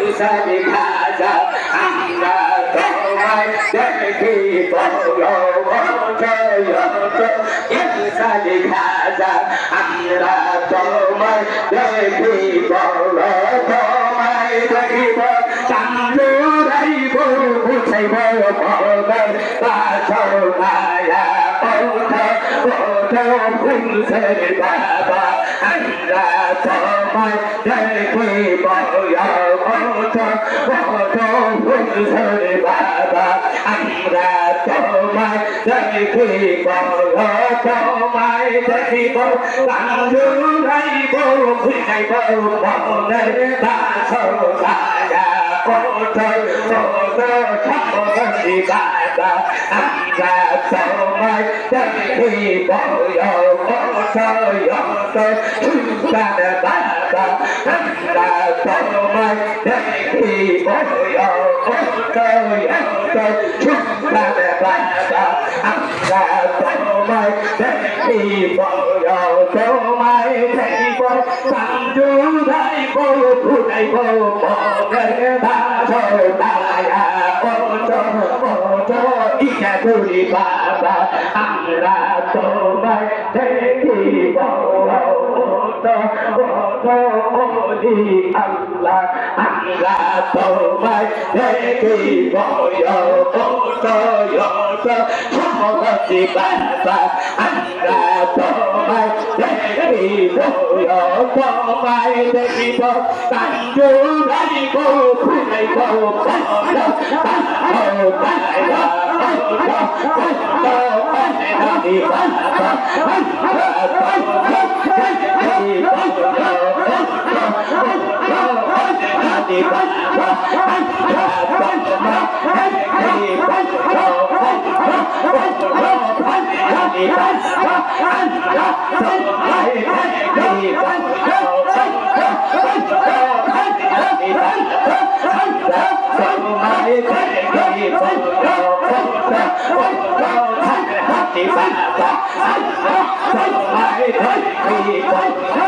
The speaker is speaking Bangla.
ইনসানি খাজা আমরা তোমায় দেখি বলো ইনসানি খাজা আমরা তোমায় দেখি বলো তোমায় দেখিব চান্দুরাইব বুঝাইব বলের বাসনায়া ফুলসের বাবা আমরা তোমায় দেখিব ফুলসের বাবা আমরা তোমায় দেখিব তোমায় দেখিব চান্দুরাইব বুঝাইব বলের বাসনায়া বাবা আমরা তোমায় দেখিব বাবা আমরা তোমায় দেখিব বাবা আমরা তোমায় দেখিব তোমায় দেখিব চান্দুরাইব ফুটাইব মনের বাসনায়া ইচ্ছা করি বাবা আমরা তোমায় দেখিব আল্লাহ আমরা তোমায় দেখিব সমগতি বাবা আমরা তোমায় দেখিব তোমায় দেখিব চান্দুরাইব ফুটাইব Bye.